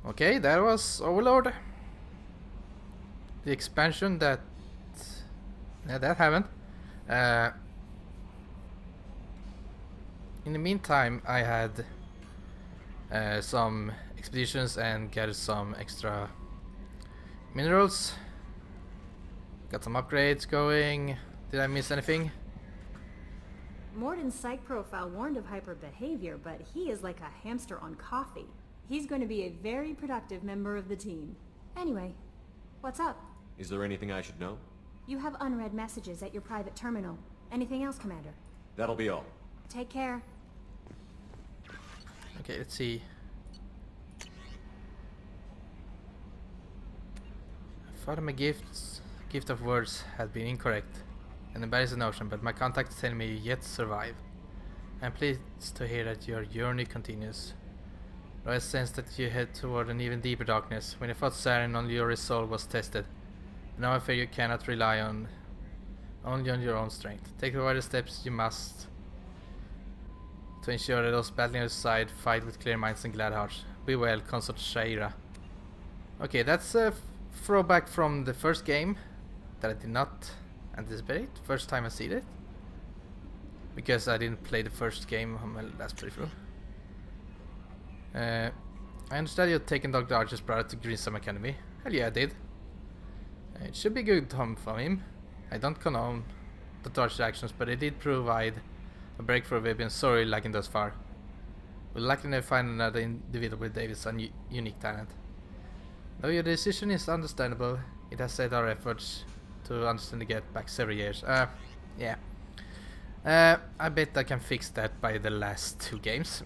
Okay, that was Warlord. The expansion that... Yeah, that happened. In the meantime, I had some expeditions and gathered some extra minerals. Got some upgrades going. Did I miss anything? Morden's psych profile warned of hyper behavior, but he is like a hamster on coffee. He's going to be a very productive member of the team. Anyway, what's up? Is there anything I should know? You have unread messages at your private terminal. Anything else, Commander? That'll be all. Take care. Okay, let's see. I thought my gift of words had been incorrect and embarrassed the notion, but my contacts tell me you yet survive. I'm pleased to hear that your journey continues. Though I sense that you head toward an even deeper darkness. When you fought Saren, only your resolve was tested. But now I fear you cannot rely only on your own strength. Take the wider steps you must to ensure that those battling on your side fight with clear minds and glad hearts. Be well, Consort Shaira. Okay, that's a throwback from the first game that I did not anticipate. First time I see it. Because I didn't play the first game on my last playthrough. I understand you're taking Dr. Archer's brother to Greensome Academy. Hell yeah, I did. It should be good from him. I don't condone Dr. Archer's actions, but it did provide a breakthrough we've been sorely lacking thus far. We'll likely never find another individual with David's unique talent. Though your decision is understandable, it has set our efforts to understand the Geth back several years. Yeah. I bet I can fix that by the last 2 games.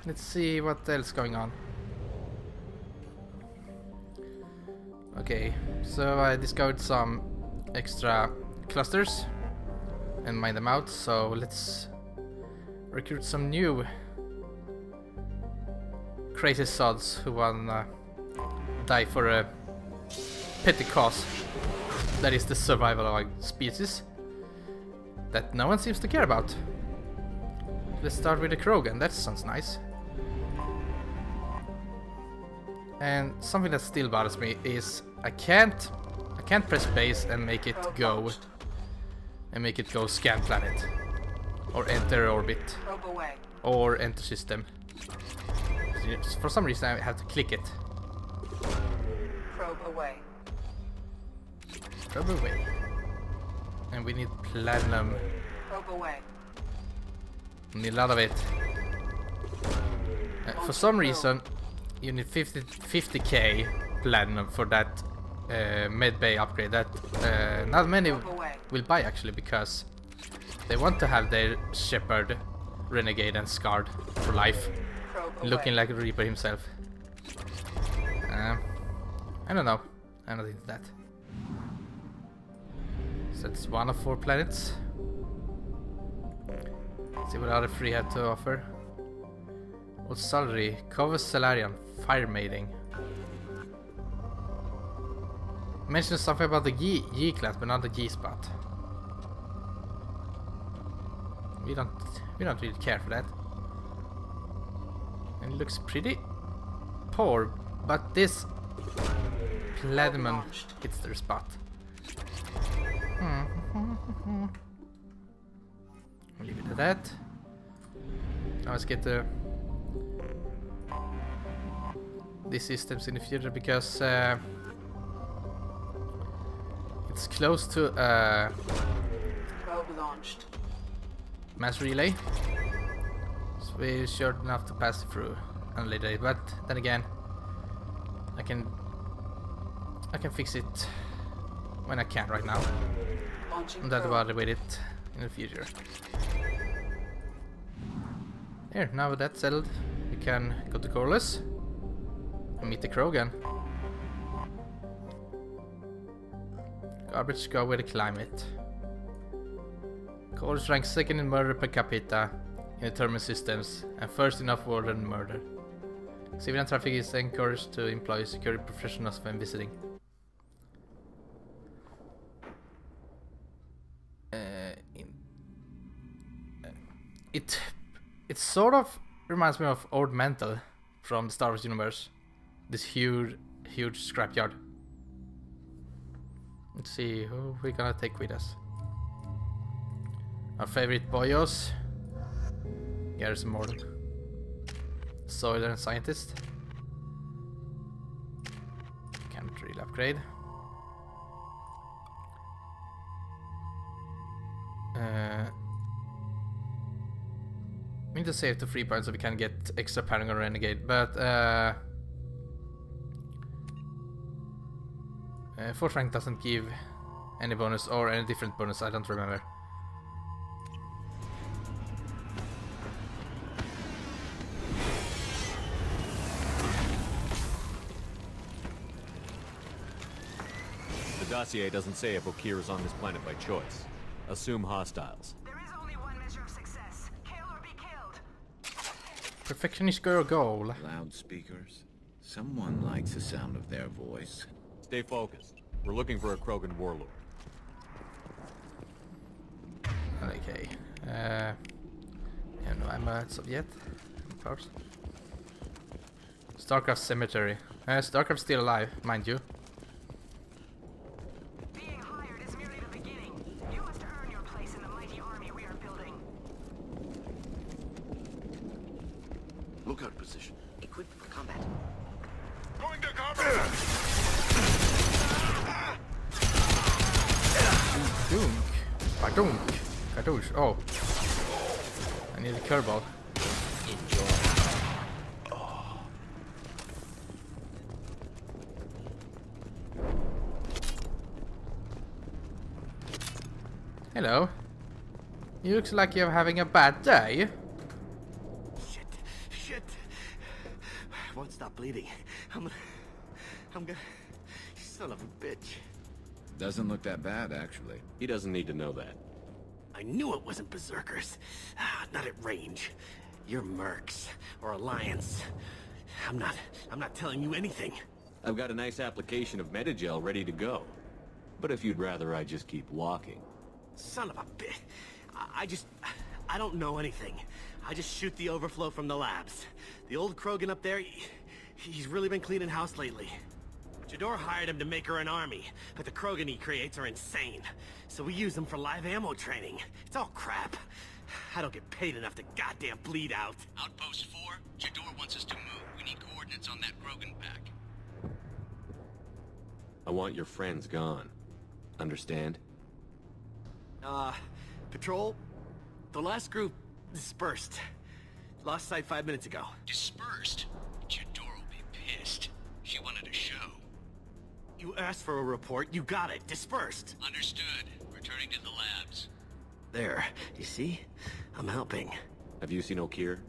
Let's see what else going on. Okay, so I discovered some extra clusters and mine them out, so let's recruit some new crazy sods who wanna die for a petty cause. That is the survival of our species that no one seems to care about. Let's start with the Krogan, that sounds nice. And something that still bothers me is I can't press space and make it go scan planet or enter orbit or enter system. For some reason I have to click it. Probe away. Probe away. And we need platinum. Probe away. We need a lot of it. For some reason you need 50k platinum for that med bay upgrade that not many will buy actually, because they want to have their shepherd, renegade and scarred for life, looking like a Reaper himself. I don't know, I'm not into that. So that's 1 of 4 planets. Let's see what other 3 have to offer. Old Salary, Covus Salarian, Fire Mating. Mentioned something about the G class, but not the G spot. We don't really care for that. And it looks pretty poor, but this platinum hits their spot. We'll leave it at that. Now let's get these systems in the future, because it's close to Probe launched. mass relay, so we're short enough to pass it through on a later date. But then again, I can fix it when I can right now. I'm not bothered with it in the future. Here, now with that settled, we can go to Korlus and meet the Krogan. Garbage go with the climate. Korlus ranks 2nd in murder per capita in the terminal systems and 1st in off-world and murder. Civilian traffic is encouraged to employ security professionals when visiting. It sort of reminds me of Old Mental, from the Star Wars universe. This huge scrapyard. Let's see who we're gonna take with us. Our favorite boyos. Garrison Morton. Soiler Scientist. Can't really upgrade. We need to save to 3 points so we can get extra Paragon Renegade, but Force rank doesn't give any bonus or any different bonus, I don't remember. The dossier doesn't say if Okir is on this planet by choice. Assume hostiles. There is only one measure of success. Kill or be killed. Perfectionist girl goal. Loudspeakers. Someone likes the sound of their voice. Stay focused. We're looking for a Krogan warlord. Okay. Yeah, no ammo as of yet. Of course. Starcraft Cemetery. Starcraft's still alive, mind you. Being hired is merely the beginning. You must earn your place in the mighty army we are building. Lookout position. Equipped for combat. Going to combat! Dunk. Badunk. Kadoosh. Oh. I need a curveball. Hello. You look like you're having a bad day. Shit. I won't stop bleeding. I'm gonna... Son of a bitch. Doesn't look that bad, actually. He doesn't need to know that. I knew it wasn't berserkers. Not at range. You're mercs or Alliance. I'm not telling you anything. I've got a nice application of Metagel ready to go. But if you'd rather I just keep walking. Son of a bitch. I don't know anything. I just shoot the overflow from the labs. The old Krogan up there, he's really been cleaning house lately. Jador hired him to make her an army, but the Krogan he creates are insane. So we use them for live ammo training. It's all crap. I don't get paid enough to goddamn bleed out. Outpost 4, Jador wants us to move. We need coordinates on that Krogan pack. I want your friends gone. Understand? Patrol? The last group dispersed. Lost sight 5 minutes ago. Dispersed? Jador will be pissed. She wanted a show. You asked for a report, you got it. Dispersed. Understood. Returning to the labs. There, you see? I'm helping. Have you seen Okir?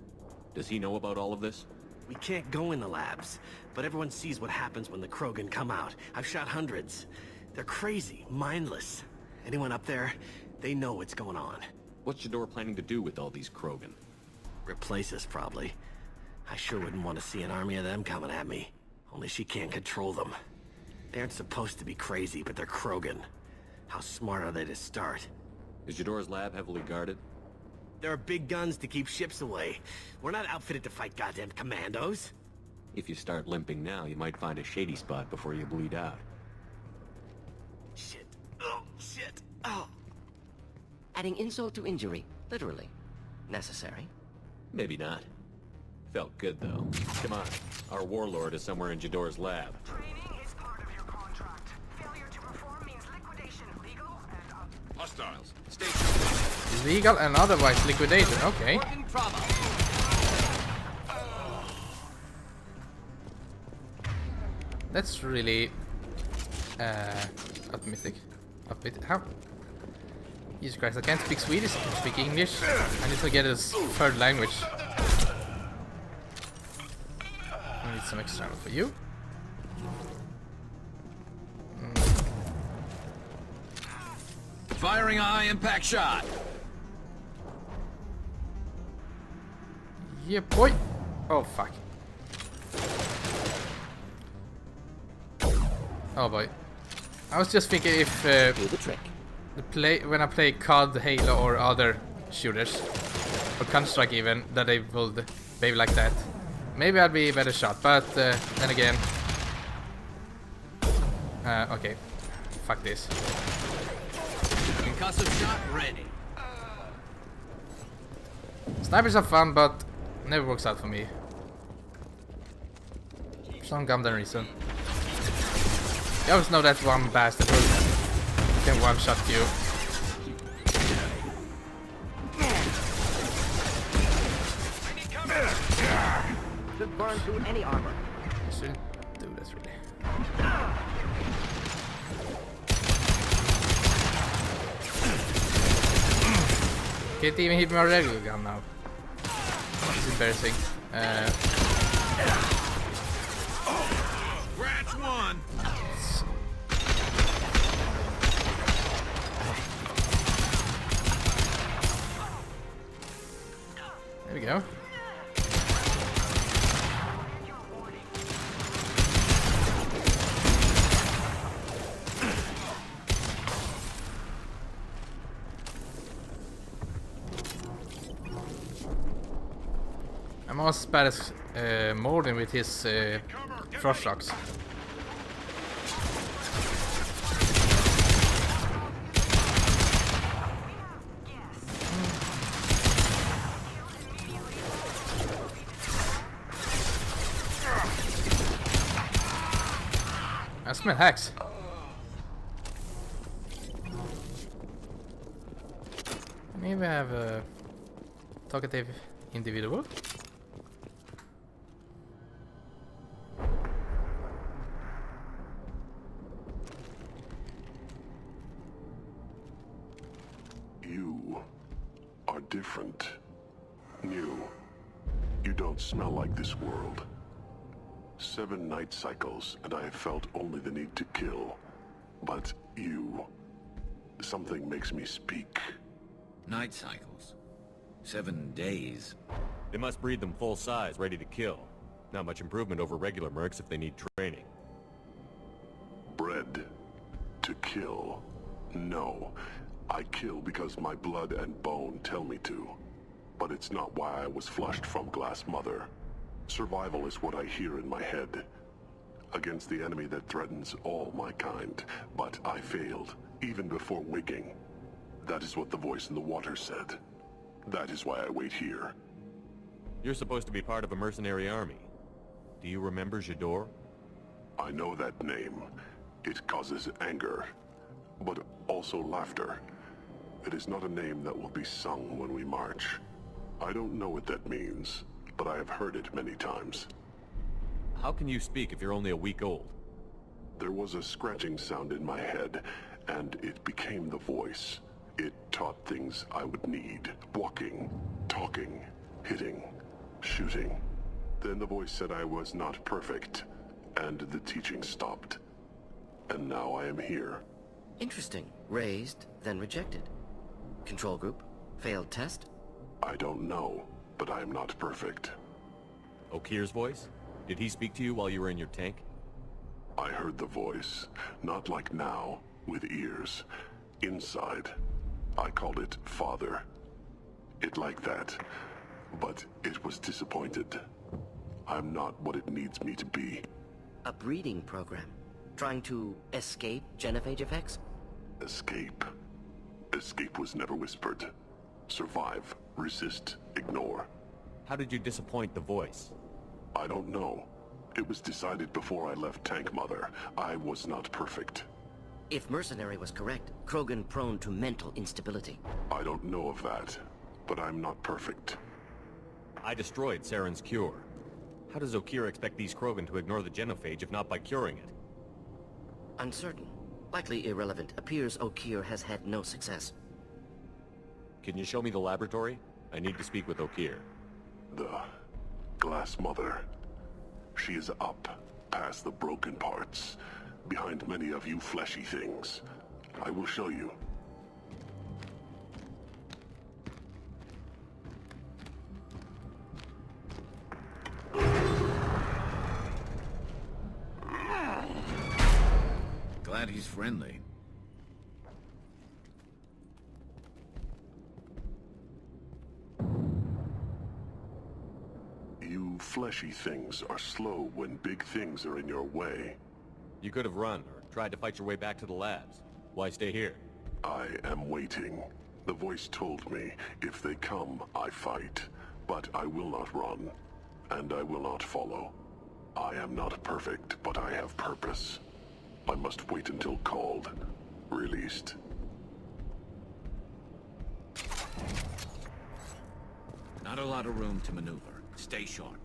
Does he know about all of this? We can't go in the labs, but everyone sees what happens when the Krogan come out. I've shot hundreds. They're crazy, mindless. Anyone up there, they know what's going on. What's Jador planning to do with all these Krogan? Replace us, probably. I sure wouldn't want to see an army of them coming at me. Only she can't control them. They aren't supposed to be crazy, but they're Krogan. How smart are they to start? Is Jador's lab heavily guarded? There are big guns to keep ships away. We're not outfitted to fight goddamn commandos. If you start limping now, you might find a shady spot before you bleed out. Shit. Oh, shit. Oh. Adding insult to injury, literally. Necessary. Maybe not. Felt good, though. Come on. Our Warlord is somewhere in Jador's lab. Training is part of your contract. Failure to perform means liquidation, legal and Hostiles. Station. Legal and otherwise liquidation, okay. Working trauma. That's really optimistic. How? Jesus Christ, I can't speak Swedish, I can speak English. I need to get a third language. I need some extra ammo for you. Firing a high-impact shot. Yeah, boy. Oh, fuck. Oh, boy. I was just thinking if Do the trick. when I play COD, Halo, or other shooters, or Counter-Strike even, that they would behave like that. Maybe I'd be a better shot, but then again... okay. Fuck this. Concussive shot ready. Snipers are fun, but never works out for me. For some goddamn reason. You always know that one bastard who can one-shot you. Should burn through any armor. I shouldn't do this really. Can't even hit my regular gun now. It's embarrassing. Scratch one! There we go. I'm almost as bad as Morden with his frost shocks. I smell hacks. Maybe I have a talkative individual. You are different. New. You don't smell like this world. 7 night cycles, and I have felt only the need to kill. But you... something makes me speak. Night cycles. 7 days. They must breed them full size, ready to kill. Not much improvement over regular mercs if they need training. Bred to kill. No. I kill because my blood and bone tell me to. But it's not why I was flushed from Glass Mother. Survival is what I hear in my head. Against the enemy that threatens all my kind. But I failed, even before waking. That is what the voice in the water said. That is why I wait here. You're supposed to be part of a mercenary army. Do you remember Jador? I know that name. It causes anger, but also laughter. It is not a name that will be sung when we march. I don't know what that means, but I have heard it many times. How can you speak if you're only a week old? There was a scratching sound in my head, and it became the voice. It taught things I would need. Walking, talking, hitting, shooting. Then the voice said I was not perfect, and the teaching stopped. And now I am here. Interesting. Raised, then rejected. Control group? Failed test? I don't know, but I am not perfect. Okir's voice? Did he speak to you while you were in your tank? I heard the voice, not like now, with ears. Inside. I called it Father. It like that, but it was disappointed. I'm not what it needs me to be. A breeding program. Trying to escape genophage effects? Escape. Escape was never whispered. Survive, resist, ignore. How did you disappoint the voice? I don't know. It was decided before I left Tank Mother. I was not perfect. If Mercenary was correct, Krogan prone to mental instability. I don't know of that, but I'm not perfect. I destroyed Saren's cure. How does Okir expect these Krogan to ignore the genophage if not by curing it? Uncertain. Likely irrelevant. Appears Okir has had no success. Can you show me the laboratory? I need to speak with Okir. The Glass Mother. She is up, past the broken parts, behind many of you fleshy things. I will show you. Glad he's friendly. You fleshy things are slow when big things are in your way. You could have run, or tried to fight your way back to the labs. Why stay here? I am waiting. The voice told me, if they come, I fight. But I will not run, and I will not follow. I am not perfect, but I have purpose. I must wait until called, released. Not a lot of room to maneuver. Stay sharp.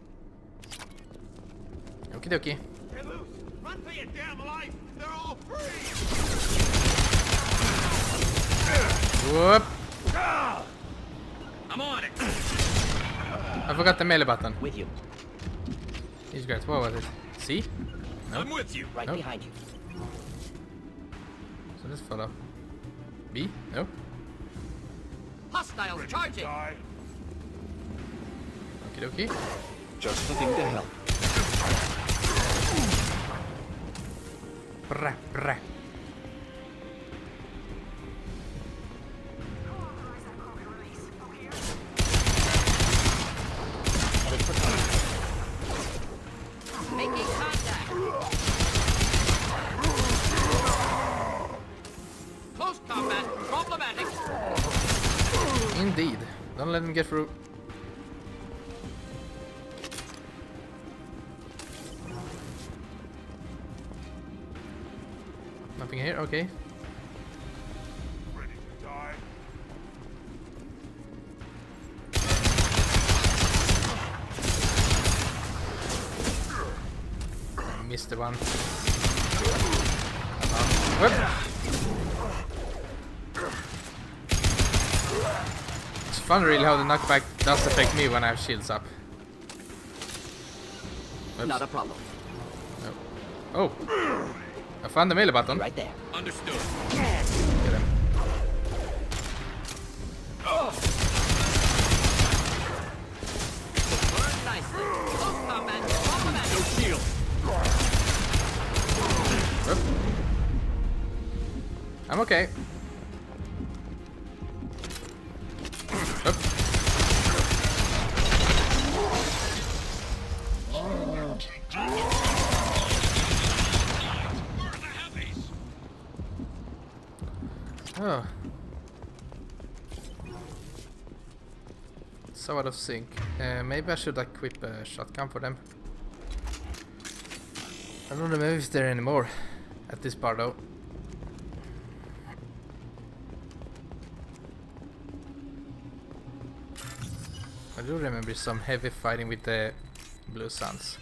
Okie dokie. Get loose! Run for your damn life! They're all free! Whoop! I'm on it! I forgot the melee button. With you. He's great. What was it? C? I'm with you! Right Nope. behind you. So let's follow. B? No. Hostiles charging! Okie dokie. Just looking to help. Brah, brah. Authorize that Krogan release. Okay? Headed for cover. Making contact! Close combat, problematic. Indeed. Don't let him get through. Nothing here, okay. Ready to die? I missed the one. Whoop. It's fun really how the knockback does affect me when I have shields up. Whoops. Not a problem. No. Oh! I found the melee button. Right there. Understood. Get him. Worked nicely. Close combat, problematic. No shield. Whoop. I'm okay. Whoop. Oh. So out of sync. Maybe I should equip a shotgun for them. I don't remember if there anymore at this part though. I do remember some heavy fighting with the Blue Suns.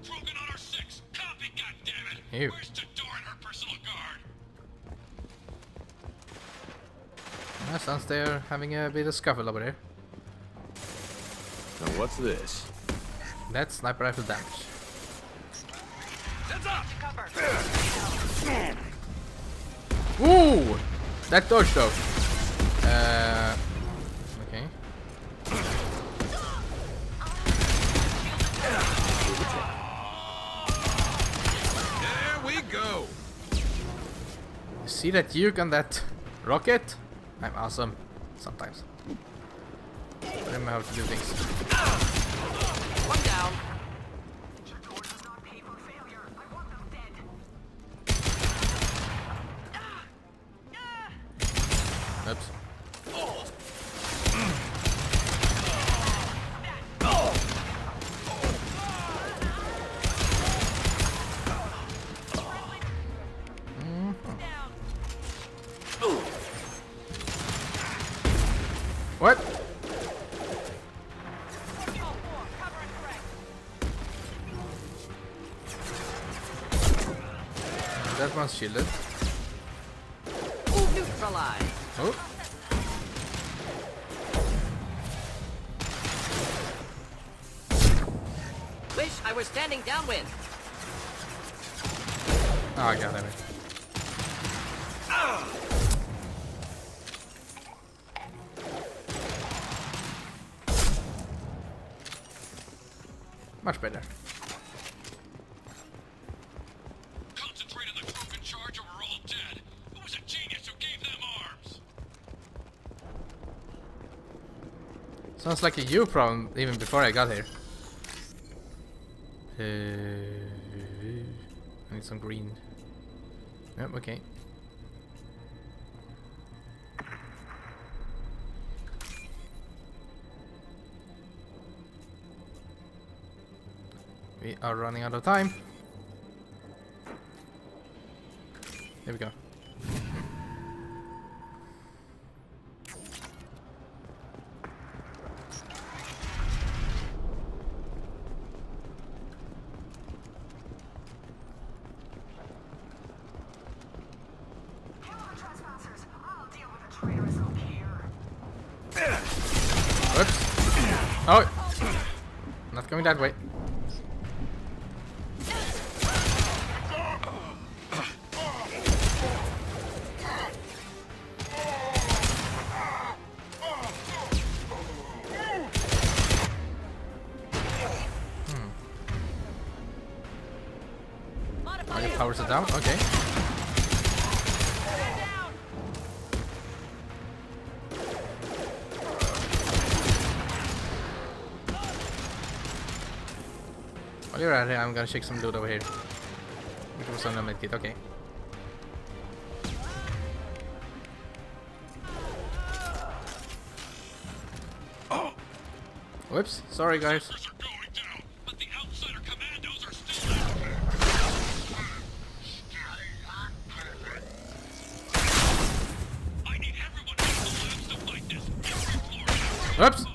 Krogan on our 6. Copy, goddammit. Ew. Where's Jador and her personal guard? My sons, they're having a bit of scuffle over there. Now what's this? That's sniper rifle damage. Heads up! Ooh! That dodge though. Okay. There we go! You see that juke on that rocket? I'm awesome. Sometimes. I remember how to do things. One down. Jador does not pay for failure. I want them dead. Oops. What? That one's shielded. Neutralized. Oh. Wish I were standing downwind. Oh, god damn it. Much better. Concentrate on the Krogan charge or we're all dead. Who was a genius who gave them arms? Sounds like a you problem even before I got here. I need some green. Yep, okay. We are running out of time. Here we go. Whoops. Oh! Not going that way. Oh, your powers are down? Okay. While you're at it, I'm gonna check some loot over here. Which was on the medkit, okay. Whoops, sorry guys. Circus are going down, but the outsider commandos are still out there. I need everyone out of the labs to fight this. Every floor, every Whoops!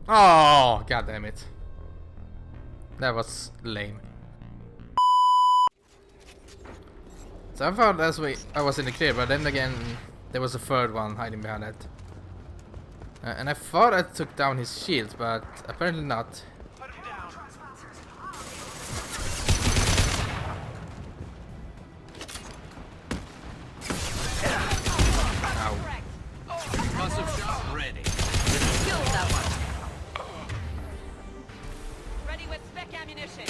Oh, god damn it. That was lame. So I thought that's way I was in the clear, but then again there was a third one hiding behind that. And I thought I took down his shields, but apparently not. Ow. Concussive shot ready. Killed that one. Ready with spec ammunition.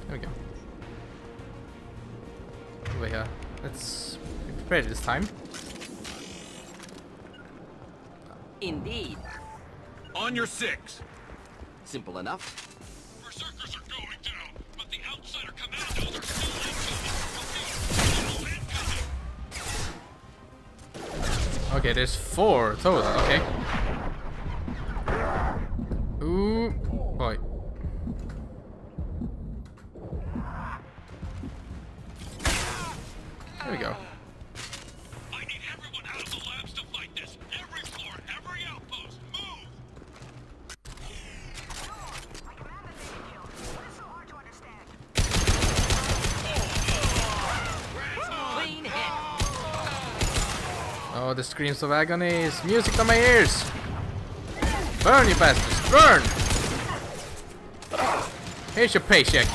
There we go. Over here. Let's be prepared this time. Indeed. On your six. Simple enough. Berserkers are going down, but the outsider commandos are still incoming. Okay, there's 4 total, okay. Ooh, boy. There we go. I need everyone out of the labs to fight this. Every floor, every outpost, move! My commander may be killed. What is so hard to understand? Clean hit. Oh, the screams of agony is music to my ears. Burn, you bastards, burn! Here's your paycheck.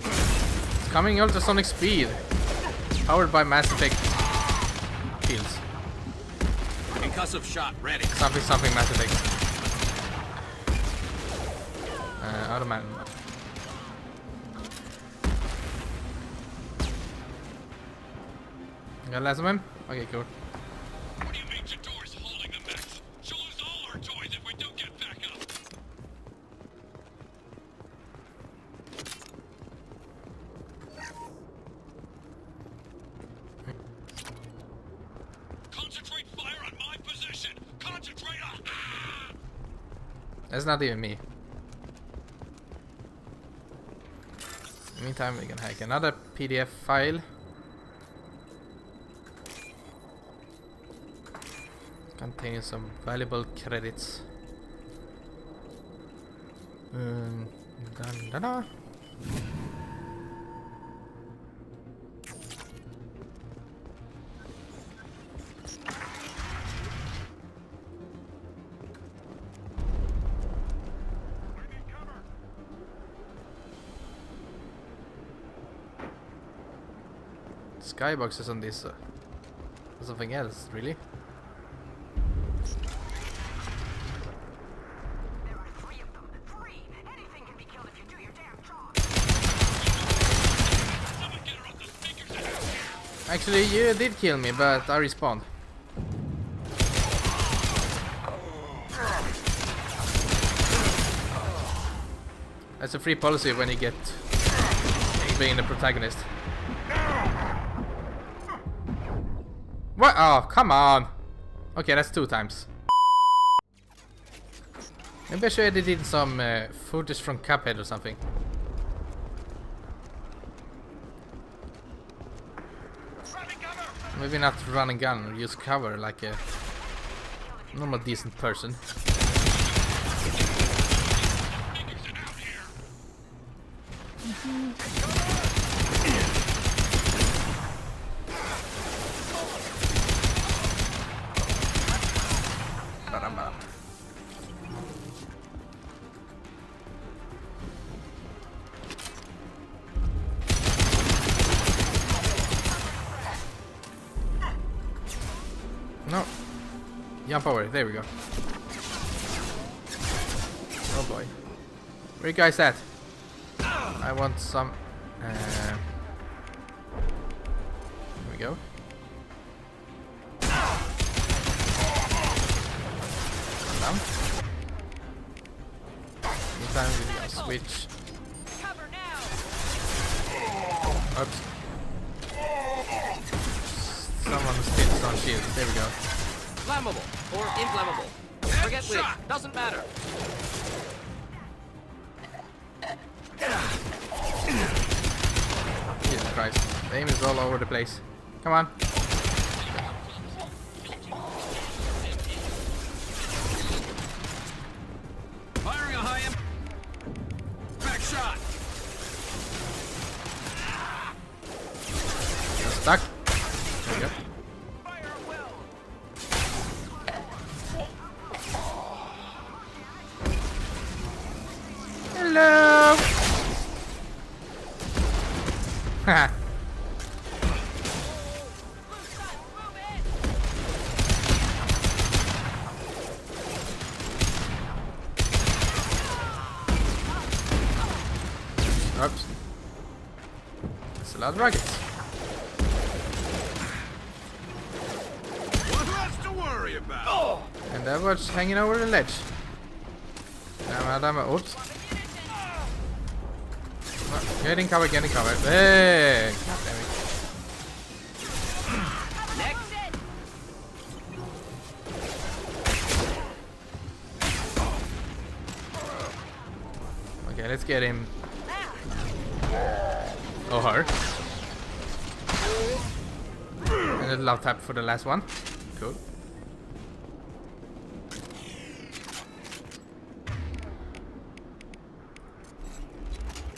It's coming ultrasonic speed. Powered by Mass Effect fields. Concussive shot ready. Something Mass Effect. Out of man. Got last of him? Okay, cool. What do you mean Jador's holding the mechs? She'll lose all our toys if we don't get back up. Concentrate fire on my position. Concentrate on. Ah! That's not even me. In the meantime, we can hack another PDF file. Containing some valuable credits. Da-da-da. Skyboxes on this. Something else, really? There are 3 of them. 3! Anything can be killed if you do your damn job. Someone get her up the speakers and out here! Actually, you did kill me, but I respawned. That's a free policy when you get being the protagonist. What? Oh, come on. Okay, that's 2 times. Maybe I should edit in some footage from Cuphead or something. Maybe not run and gun, use cover like a normal decent person. Baramba. No. Jump over. There we go. Oh boy. Where you guys at? I want some. Here we go. Down. Anytime we can switch. Cover now. Oops. Someone spins on shield. There we go. Flammable or inflammable. Forget which. Doesn't matter. Jesus Christ. The aim is all over the place. Come on. Firing a high impact. Back shot. You're stuck. There we go. Hello. Haha. Oops. That's a lot of rockets. What's less to worry about? And that was hanging over the ledge. Damn, oops. Get in cover, get in cover. Hey! God damn it. Next. Okay, let's get him. Oh, her. And a love tap for the last one. Cool.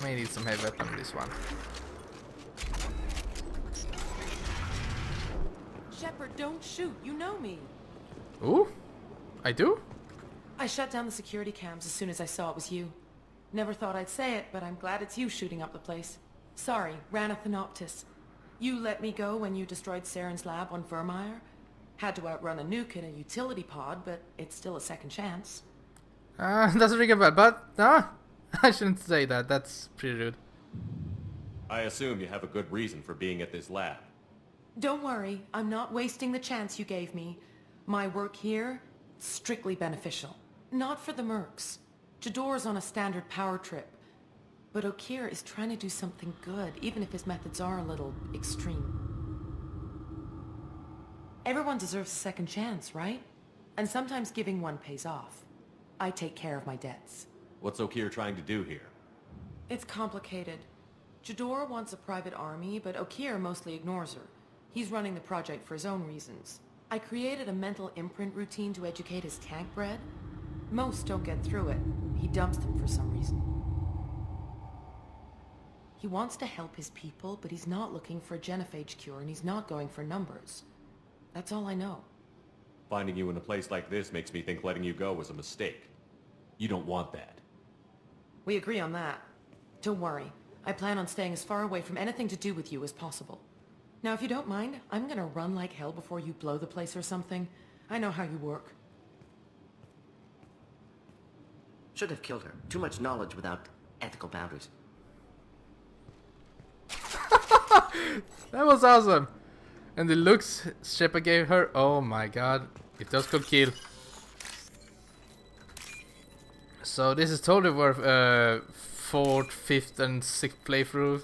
May need some heavy weapon on this one. Shepard, don't shoot. You know me. Ooh, I do? I shut down the security cams as soon as I saw it was you. Never thought I'd say it, but I'm glad it's you shooting up the place. Sorry, Ranathanoptis. You let me go when you destroyed Saren's lab on Virmire. Had to outrun a nuke in a utility pod, but it's still a second chance. Doesn't ring a bell, but no, I shouldn't say that. That's pretty rude. I assume you have a good reason for being at this lab. Don't worry, I'm not wasting the chance you gave me. My work here, strictly beneficial. Not for the mercs. Jador's on a standard power trip. But Okeer is trying to do something good, even if his methods are a little extreme. Everyone deserves a second chance, right? And sometimes giving one pays off. I take care of my debts. What's Okeer trying to do here? It's complicated. Jador wants a private army, but Okeer mostly ignores her. He's running the project for his own reasons. I created a mental imprint routine to educate his tank bred. Most don't get through it. He dumps them for some reason. He wants to help his people, but he's not looking for a genophage cure, and he's not going for numbers. That's all I know. Finding you in a place like this makes me think letting you go was a mistake. You don't want that. We agree on that. Don't worry. I plan on staying as far away from anything to do with you as possible. Now, if you don't mind, I'm gonna run like hell before you blow the place or something. I know how you work. Should have killed her. Too much knowledge without ethical boundaries. That was awesome! And the looks Shepard gave her, oh my god, it does could kill. So this is totally worth 4th, 5th and 6th playthrough.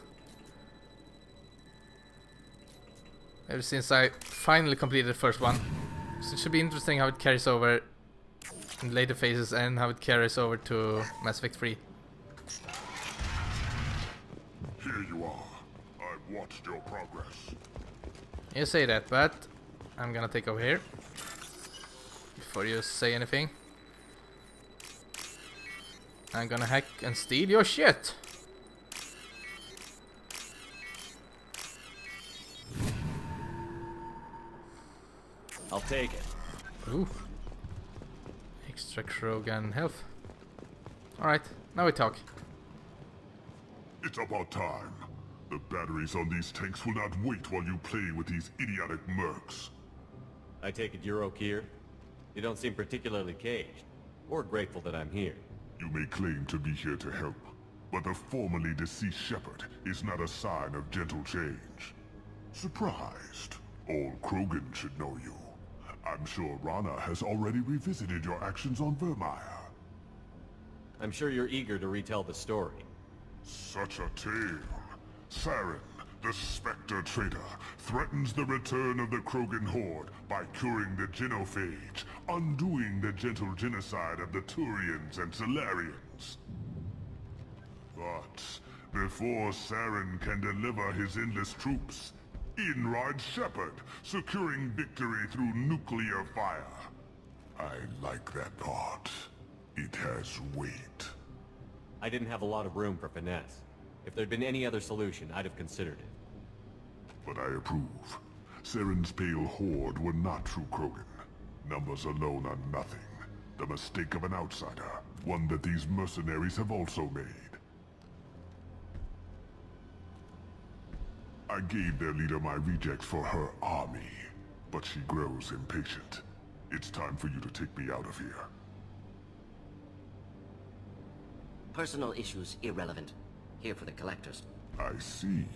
Ever since I finally completed the first one. So it should be interesting how it carries over in later phases and how it carries over to Mass Effect 3. Here you are. I've watched your progress. You say that, but I'm gonna take over here before you say anything. I'm gonna hack and steal your shit. I'll take it. Ooh. Extra Krogan health. Alright, now we talk. It's about time. The batteries on these tanks will not wait while you play with these idiotic mercs. I take it you're Okir? You don't seem particularly caged, or grateful that I'm here. You may claim to be here to help, but the formerly deceased Shepard is not a sign of gentle change. Surprised? All Krogan should know you. I'm sure Rana has already revisited your actions on Virmire. I'm sure you're eager to retell the story. Such a tale. Saren, the Spectre traitor, threatens the return of the Krogan horde by curing the genophage, undoing the gentle genocide of the Turians and Solarians. But before Saren can deliver his endless troops, in rides Shepard, securing victory through nuclear fire. I like that part. It has weight. I didn't have a lot of room for finesse. If there'd been any other solution, I'd have considered it. But I approve. Saren's pale horde were not true Krogan. Numbers alone are nothing. The mistake of an outsider, one that these mercenaries have also made. I gave their leader my rejects for her army, but she grows impatient. It's time for you to take me out of here. Personal issues irrelevant. Here for the collectors. I see.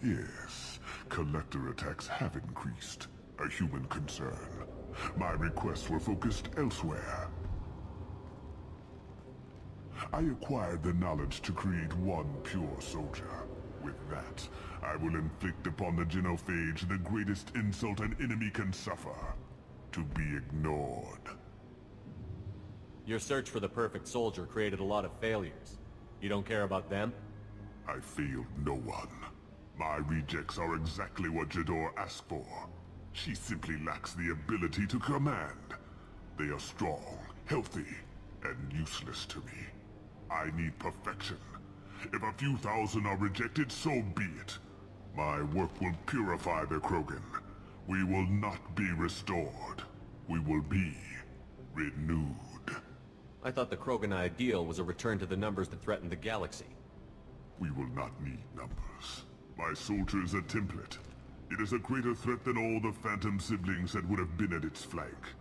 Yes, collector attacks have increased. A human concern. My requests were focused elsewhere. I acquired the knowledge to create one pure soldier. With that, I will inflict upon the genophage the greatest insult an enemy can suffer. To be ignored. Your search for the perfect soldier created a lot of failures. You don't care about them? I failed no one. My rejects are exactly what Jador asked for. She simply lacks the ability to command. They are strong, healthy, and useless to me. I need perfection. If a few thousand are rejected, so be it. My work will purify the Krogan. We will not be restored. We will be renewed. I thought the Krogan ideal was a return to the numbers that threatened the galaxy. We will not need numbers. My soldier is a template. It is a greater threat than all the Phantom siblings that would have been at its flank.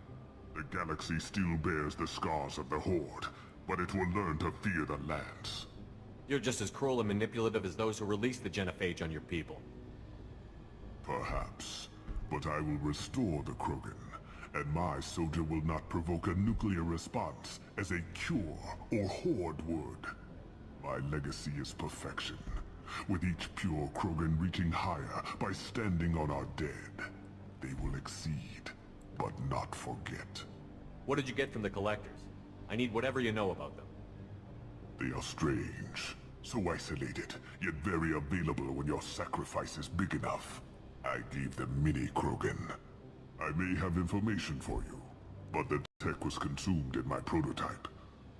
The galaxy still bears the scars of the Horde, but it will learn to fear the Lance. You're just as cruel and manipulative as those who released the genophage on your people. Perhaps, but I will restore the Krogan, and my soldier will not provoke a nuclear response as a cure or Horde would. My legacy is perfection, with each pure Krogan reaching higher by standing on our dead. They will exceed, but not forget. What did you get from the Collectors? I need whatever you know about them. They are strange, so isolated, yet very available when your sacrifice is big enough. I gave them mini Krogan. I may have information for you, but the tech was consumed in my prototype,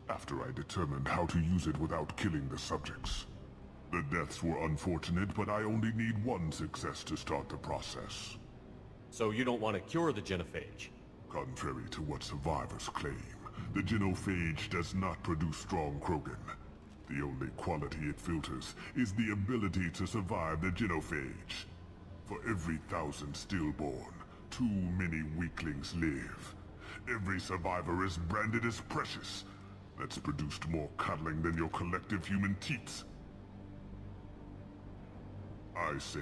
after I determined how to use it without killing the subjects. The deaths were unfortunate, but I only need one success to start the process. So you don't want to cure the genophage? Contrary to what survivors claim, the genophage does not produce strong Krogan. The only quality it filters is the ability to survive the genophage. For every 1,000 stillborn, too many weaklings live. Every survivor is branded as precious. That's produced more cuddling than your collective human teats. I say,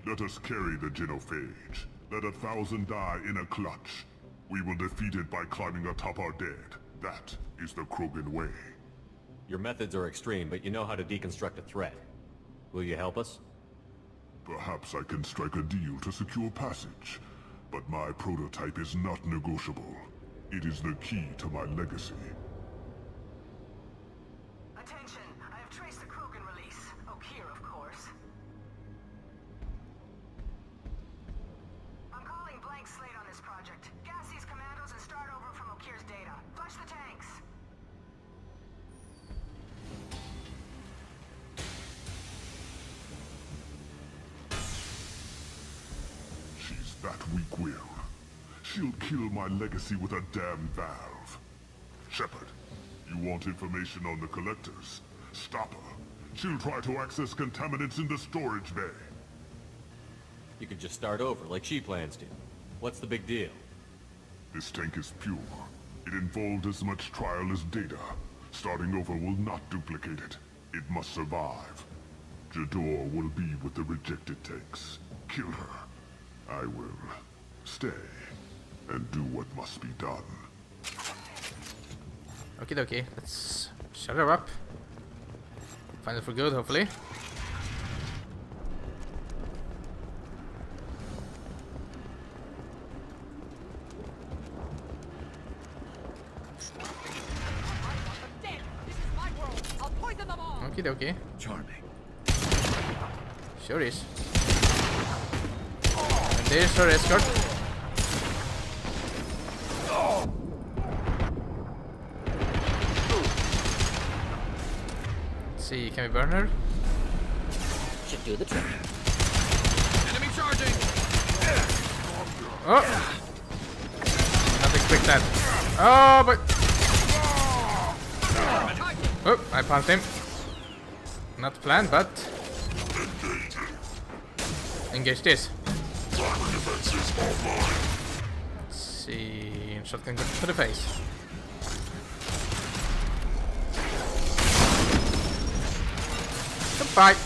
let us carry the genophage. Let 1,000 die in a clutch. We will defeat it by climbing atop our dead. That is the Krogan way. Your methods are extreme, but you know how to deconstruct a threat. Will you help us? Perhaps I can strike a deal to secure passage. But my prototype is not negotiable. It is the key to my legacy. Attention, I have traced the Krogan release. Okeer, of course. I'm calling blank slate on this project. Gas these commandos and start over from Okeer's data. Flush the tanks. She's that weak-willed. She'll kill my legacy with a damn valve. Shepard, you want information on the Collectors? Stop her. She'll try to access contaminants in the storage bay. You could just start over, like she plans to. What's the big deal? This tank is pure. It involved as much trial as data. Starting over will not duplicate it. It must survive. Jador will be with the rejected tanks. Kill her. I will stay and do what must be done. Okie dokie, let's shut her up. Find it for good, hopefully. Okie dokie. Charming. Sure is. And there's her escort. Let's see, can we burn her? Should do the trick. Enemy charging! Oh! Not expect that. Oh, but... Oh, I punched him. Not planned, but... Engage this. Let's see... Shotgun gun to the face. Goodbye.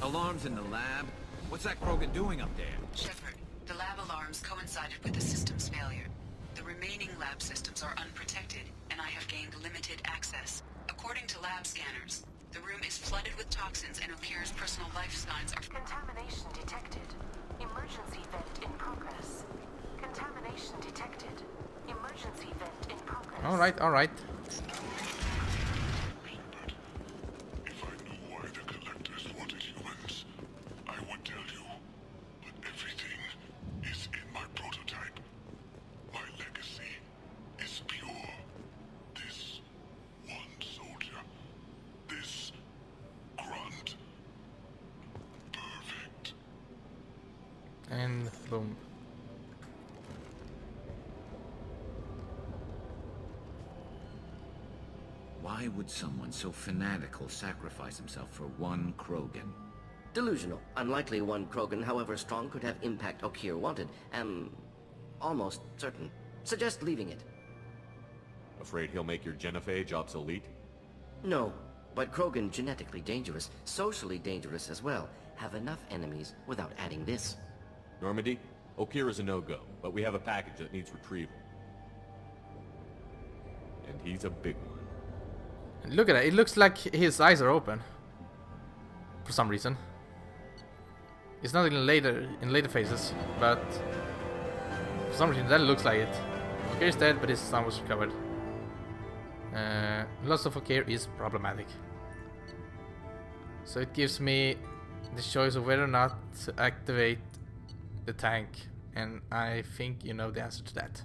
Alarms in the lab? What's that Krogan doing up there? Shepard, the lab alarms coincided with the system's failure. The remaining lab systems are unprotected, and I have gained limited access. According to lab scanners, the room is flooded with toxins and Okeer's personal life signs are... Contamination detected. Emergency vent in progress. Contamination detected. Emergency vent in progress. Alright, alright. If I knew why the Collectors wanted humans, I would tell you. But everything is in my prototype. My legacy is pure. This one soldier. This grunt. Perfect. And boom. Why would someone so fanatical sacrifice himself for one Krogan? Delusional. Unlikely one Krogan, however strong, could have impact Okeer wanted. Almost certain. Suggest leaving it. Afraid he'll make your genophage obsolete? No, but Krogan genetically dangerous, socially dangerous as well. Have enough enemies without adding this. Normandy, Okeer is a no-go, but we have a package that needs retrieval. And he's a big one. Look at that, it looks like his eyes are open. For some reason. It's not in later phases, but for some reason that looks like it. Okeer is dead, but his son was recovered. Loss of Okeer is problematic. So it gives me the choice of whether or not to activate the tank, and I think you know the answer to that.